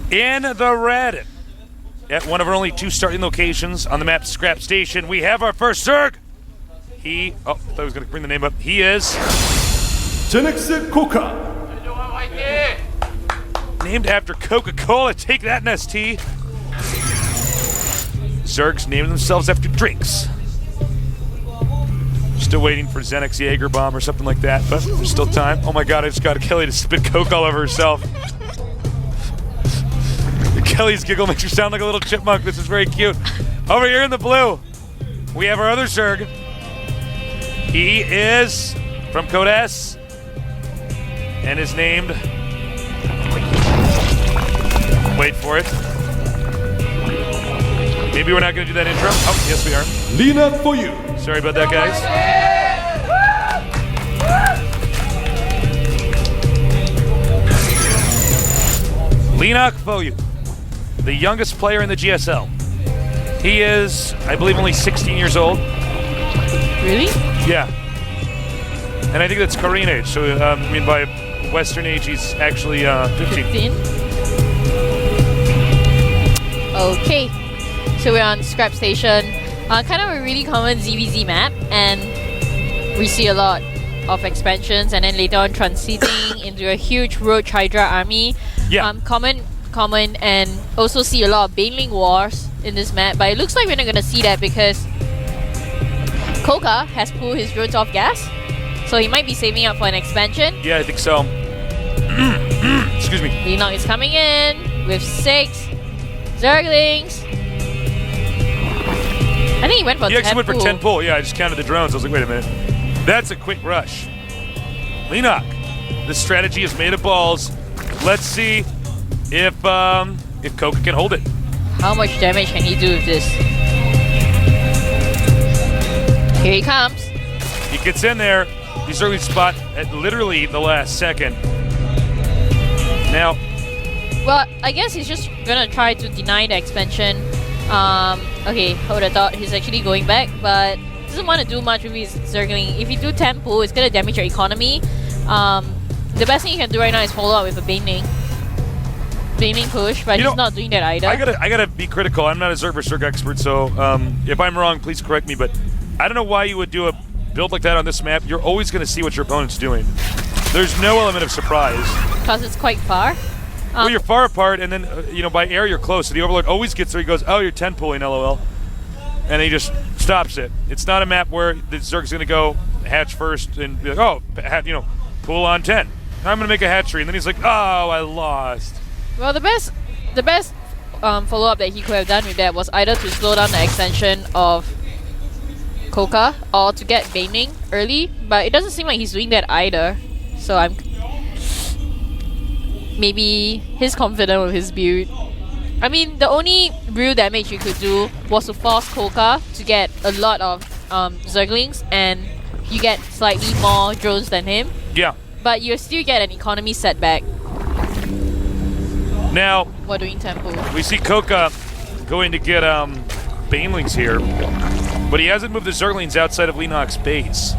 In the red, at one of our only 2 starting locations on the map, Scrap Station, we have our first Zerg. I thought I was going to bring the name up. He is CoCa. Named after Coca-Cola. Take that, ST. Zergs naming themselves after drinks. Still waiting for Xenix Jaeger Bomb or something like that, but there's still time. Oh my god, I just got Kelly to spit Coke all over herself. Kelly's giggle makes her sound like a little chipmunk. This is very cute. Over here in the blue, we have our other Zerg. He is from Code S and is named... Wait for it. Maybe we're not going to do that intro. Oh, yes we are. Leenock for you. Sorry about that, guys. Leenock for you. The youngest player in the GSL. He is, I believe, only 16 years old. Really? Yeah. And I think that's Korean age. So, I mean, by Western age, he's actually 15. Okay. So we're on Scrap Station. Kind of a really common ZVZ map. And we see a lot of expansions. And then later on transiting into a huge Roach Hydra army. Yeah. Common, and also see a lot of Baneling Wars in this map, but it looks like we're not gonna see that because CoCa has pulled his drones off gas, so he might be saving up for an expansion. Yeah, I think so. Excuse me. Leenock is coming in with 6 Zerglings. I think he went for 10 pull. He actually went for 10 pull. Yeah, I just counted the drones. I was like, wait a minute. That's a quick rush. Leenock, this strategy is made of balls. Let's see if CoCa can hold it. How much damage can he do with this? Here he comes. He gets in there. He's early spot at literally the last second. Now, well, I guess he's just gonna try to deny the expansion. Okay, hold the thought. He's actually going back, but doesn't want to do much with his Zergling. If you do 10 pull, it's gonna damage your economy. The best thing you can do right now is follow up with a Baneling push, but he's not doing that either. I gotta be critical. I'm not a Zerg vs. Zerg expert, so if I'm wrong, please correct me. But I don't know why you would do a build like that on this map. You're always gonna see what your opponent's doing. There's no element of surprise. Because it's quite far. Well, you're far apart, and then by air you're close. So the Overlord always gets there. He goes, "Oh, you're 10 pulling, LOL," and he just stops it. It's not a map where the Zerg's gonna go hatch first and be like, "Oh, pull on 10. I'm gonna make a hatchery," and then he's like, "Oh, I lost." Well, the best follow-up that he could have done with that was either to slow down the extension of CoCa or to get Baneling early, but it doesn't seem like he's doing that either. So maybe he's confident with his build. I mean, the only real damage you could do was to force CoCa to get a lot of Zerglings, and you get slightly more drones than him. Yeah. But you still get an economy setback. Now, while doing tempo. We see CoCa going to get Banelings here, but he hasn't moved the Zerglings outside of Leenock's base.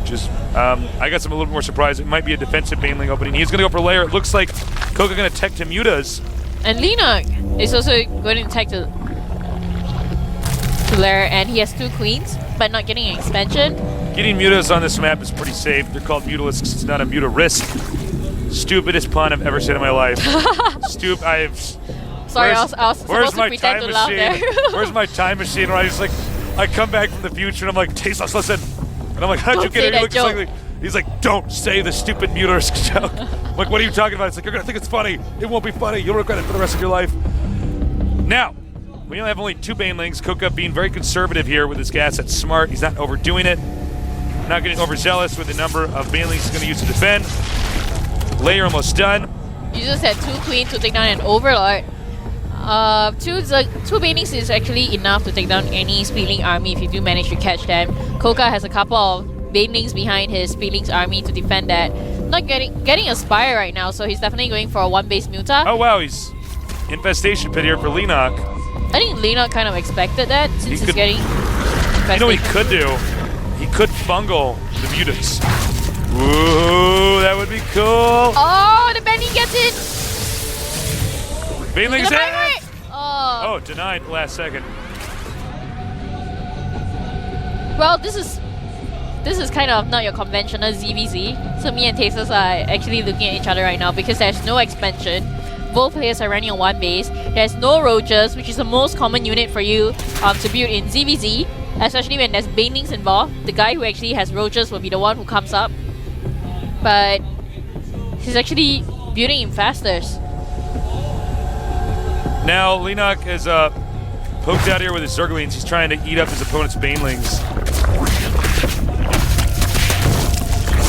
Just, I guess I'm a little bit more surprised. It might be a defensive Baneling opening. He's going to go for lair. It looks like CoCa going to tech to Mutas. And Leenock is also going to tech to lair, and he has 2 queens, but not getting an expansion. Getting Mutas on this map is pretty safe. They're called Mutalisks. It's not a Muta risk. Stupidest pun I've ever said in my life. Sorry, I was supposed to pretend to laugh there. Where's my time machine? Where I come back from the future and I'm like, Tasteless, listen. And I'm like, how'd you get it? He's like, don't say the stupid Mutalisk joke. I'm like, what are you talking about? It's like, you're gonna think it's funny. It won't be funny. You'll regret it for the rest of your life. Now, we only have only 2 Banelings. CoCa being very conservative here with his gas. That's smart. He's not overdoing it. Not getting overzealous with the number of Banelings he's going to use to defend. Layer almost done. You just had 2 queens to take down an Overlord. 2 Banelings is actually enough to take down any Speedling army if you do manage to catch them. CoCa has a couple of Banelings behind his Speedling's army to defend that. Not getting a Spire right now, so he's definitely going for a 1-base Muta. Oh wow, he's Infestation Pit here for Leenock. I think Leenock kind of expected that since he's getting Infestation. You know what he could do? He could fungal the Mutas. Ooh, that would be cool. Oh, the Benny gets it. Baneling's Gonna in! pirate! Oh. Oh, denied last second. Well, this is kind of not your conventional ZVZ. So me and Tasteless are actually looking at each other right now because there's no expansion. Both players are running on one base. There's no roaches, which is the most common unit for you to build in ZVZ. Especially when there's banelings involved. The guy who actually has roaches will be the one who comes up. But he's actually building infestors. Now, Leenock is poked out here with his Zerglings. He's trying to eat up his opponent's banelings.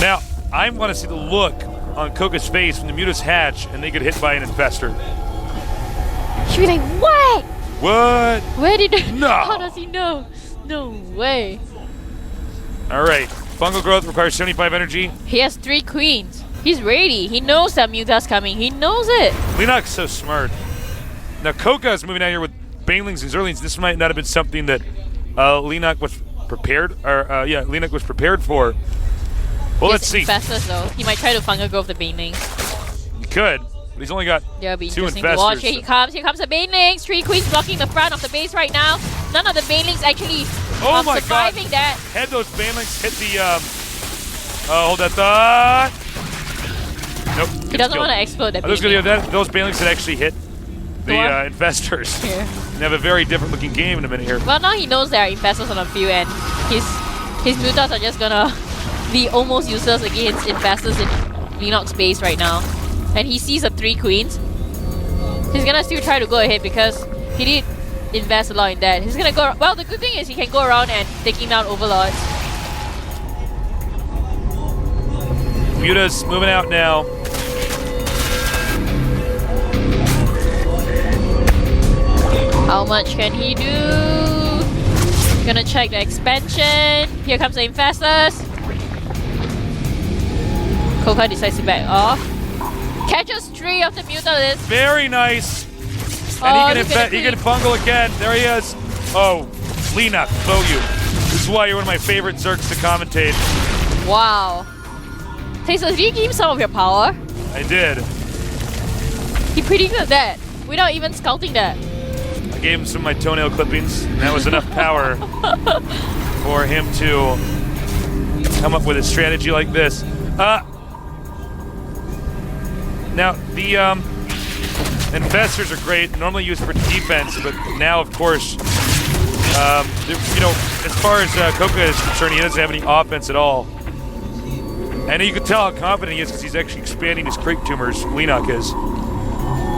Now, I want to see the look on CoCa's face when the Mutas hatch and they get hit by an infestor. She'll be like, what? What? Where did it? No. How does he know? No way. All right. Fungal growth requires 75 energy. He has 3 queens. He's ready. He knows that Muta's coming. He knows it. Leenock's so smart. Now, CoCa is moving out here with banelings and Zerglings. This might not have been something that Leenock was prepared, Leenock was prepared for. Well, let's see. Infestors, though. He might try to fungal growth the banelings. He could, but he's only got That'll be 2 interesting infestors. to watch. Here he comes. Here comes the banelings. 3 queens blocking the front of the base right now. None of the banelings actually Oh my surviving God. that. Had those banelings hit the hold that thought. Nope. He doesn't want to explode that I was gonna do baneling. that. Those banelings had actually hit the infestors. Here. They have a very different looking game in a minute here. Well, now he knows there are infestors on the field and his mutas are just gonna be almost useless against infestors in Leenock's base right now. And he sees the 3 queens. He's gonna still try to go ahead because he did invest a lot in that. He's gonna go. Well, the good thing is he can go around and taking down overlords. Muta's moving out now. How much can he do? Gonna check the expansion. Here comes the infestors. CoCa decides to back off. Catches 3 of the Mutalisk. Very nice. Oh, And look at the he can fungal again. There he is. Oh, Leenock, vote you. This is why you're one of my favorite Zergs to commentate. Wow. Tasteless, did you give him some of your power? I did. He predicted that without even scouting that. I gave him some of my toenail clippings, and that was enough power for him to come up with a strategy like this. Now, the infestors are great, normally used for defense, but now, of course, as far as CoCa is concerned, he doesn't have any offense at all. And you can tell how confident he is because he's actually expanding his creep tumors. Leenock is.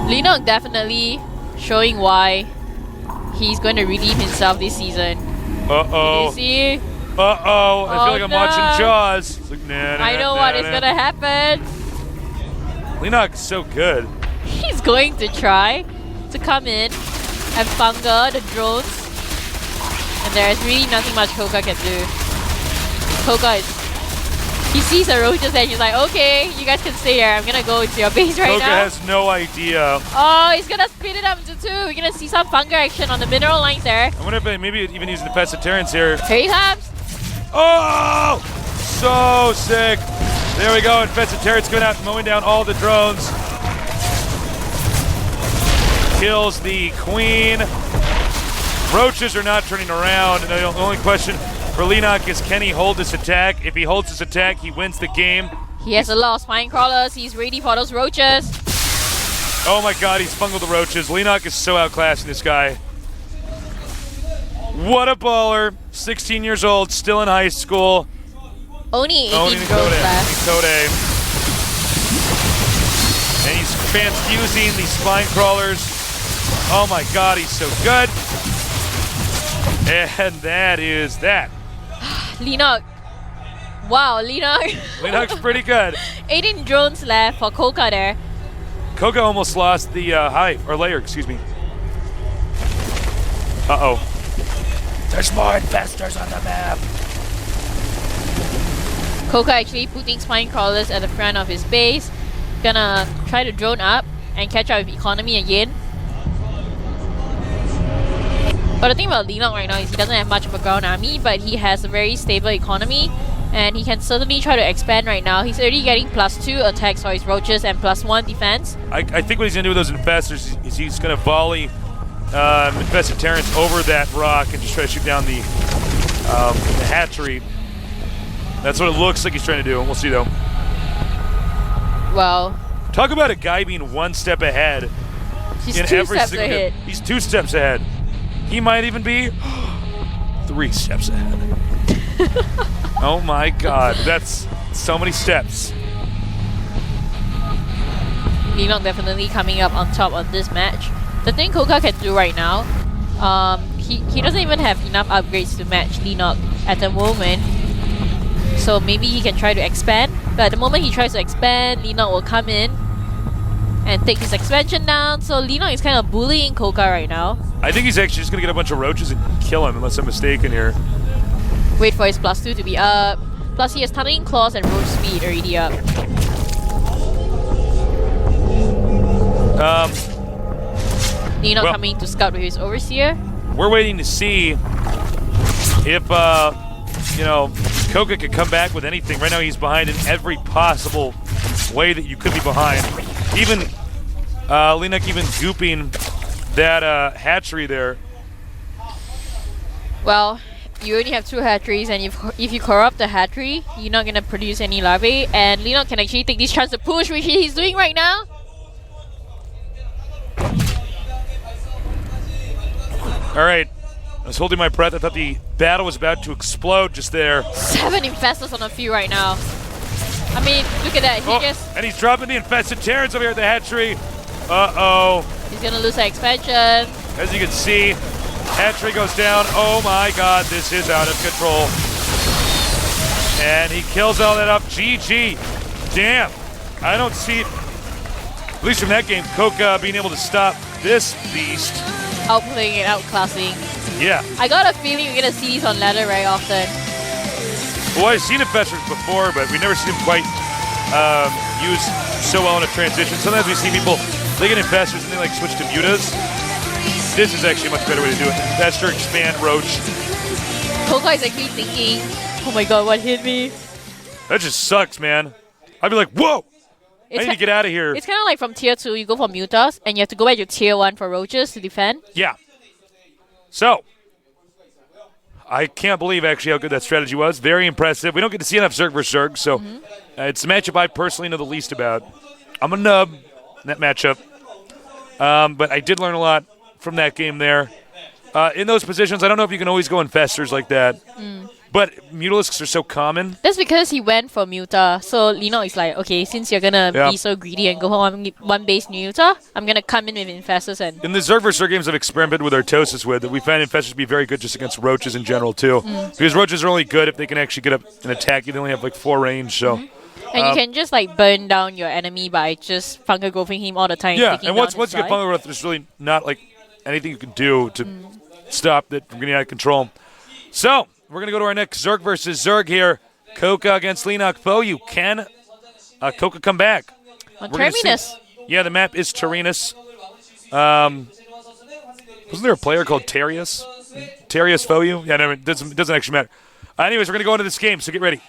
Leenock definitely showing why he's going to redeem himself this season. Uh-oh. Did you see? Uh-oh. I feel like I'm no. watching Jaws. It's like, I know what is going to happen. Leenock is so good. He's going to try to come in and funga the drones. And there is really nothing much CoCa can do. CoCa is... He sees the roaches and he's like, okay, you guys can stay here. I'm gonna go into your base right CoCa now. has no idea. Oh, he's gonna split it up into 2. We're gonna see some funga action on the mineral lines there. I wonder if maybe even using the pescatarians here. Here he comes. Oh! So sick. There we go. Infestarians coming out, mowing down all the drones. Kills the queen. Roaches are not turning around. And the only question for Leenock is, can he hold this attack? If he holds this attack, he wins the game. He has a lot of spine crawlers. He's ready for those roaches. Oh my god, he's fungled the roaches. Leenock is so outclassing this guy. What a baller. 16 years old, still in high school. Only 18 Owning drones left. Code. And he's transfusing these spine crawlers. Oh my god, he's so good. And that is that. Leenock. Wow, Leenock. Leenock's pretty good. 18 drones left for CoCa there. CoCa almost lost the layer, excuse me. Uh-oh. There's more infestors on the map. CoCa actually putting spine crawlers at the front of his base. Gonna try to drone up and catch up with economy again. But the thing about Leenock right now is he doesn't have much of a ground army, but he has a very stable economy. And he can certainly try to expand right now. He's already getting +2 attacks for his roaches and +1 defense. I think what he's going to do with those infestors is he's going to volley infested Terrans over that rock and just try to shoot down the hatchery. That's what it looks like he's trying to do. We'll see, though. Well, talk about a guy being one step ahead. He's 2 steps ahead. He's 2 steps ahead. He might even be 3 steps ahead. Oh my God, that's so many steps. Leenock definitely coming up on top of this match. The thing CoCa can do right now, he doesn't even have enough upgrades to match Leenock at the moment. So maybe he can try to expand. But at the moment he tries to expand, Leenock will come in and take his expansion down. So Leenock is kind of bullying CoCa right now. I think he's actually just going to get a bunch of roaches and kill him, unless I'm mistaken here. Wait for his +2 to be up. Plus he has Tunneling Claws and Roach Speed already up. Leenock coming to scout with his Overseer. We're waiting to see if, CoCa could come back with anything. Right now he's behind in every possible way that you could be behind. Even Leenock even gooping that hatchery there. Well, you only have 2 hatcheries, and if you corrupt the hatchery, you're not going to produce any larvae, and Leenock can actually take this chance to push, which he's doing right now. Alright, I was holding my breath. I thought the battle was about to explode just there. 7 infestors on the field right now. I mean, look at that. And he's dropping the infested Terrans over here at the hatchery. Uh-oh. He's going to lose that expansion. As you can see, hatchery goes down. Oh my God, this is out of control. And he kills all that up. GG. Damn. I don't see, at least from that game, CoCa being able to stop this beast. Outplaying and outclassing. Yeah. I got a feeling we're going to see these on ladder very often. Well, I've seen infestors before, but we've never seen them quite used so well in a transition. Sometimes we see people, they get infestors and they like switch to mutas. This is actually a much better way to do it. Infestor, expand, roach. CoCa is actually thinking, oh my God, what hit me? That just sucks, man. I'd be like, whoa! I need to get out of here. It's kind of like from tier 2, you go for mutas, and you have to go back to tier 1 for roaches to defend. Yeah. So, I can't believe actually how good that strategy was. Very impressive. We don't get to see enough Zerg versus Zerg, so it's a matchup I personally know the least about. I'm a nub in that matchup. But I did learn a lot from that game there. In those positions, I don't know if you can always go infestors like that. But Mutalisks are so common. That's because he went for Muta. So Leenock is like, okay, since you're going to be so greedy and go for one base Muta, I'm going to come in with infestors. And in the Zerg vs. Zerg games I've experimented with Artosis with, we find infestors to be very good just against roaches in general too. Because roaches are only good if they can actually get up and attack you. They only have like 4 range, so... And you can just like burn down your enemy by just fungal growthing him all the time. Yeah, and once you get fungal growth, there's really not like anything you can do to stop it from getting out of control. So, we're going to go to our next Zerg versus Zerg here. CoCa against Leenock. Foyu. Can CoCa come back? On Terminus. Yeah, the map is Terminus. Wasn't there a player called Terius? Terius Foyu? Yeah, no, it doesn't actually matter. Anyways, we're going to go into this game, so get ready.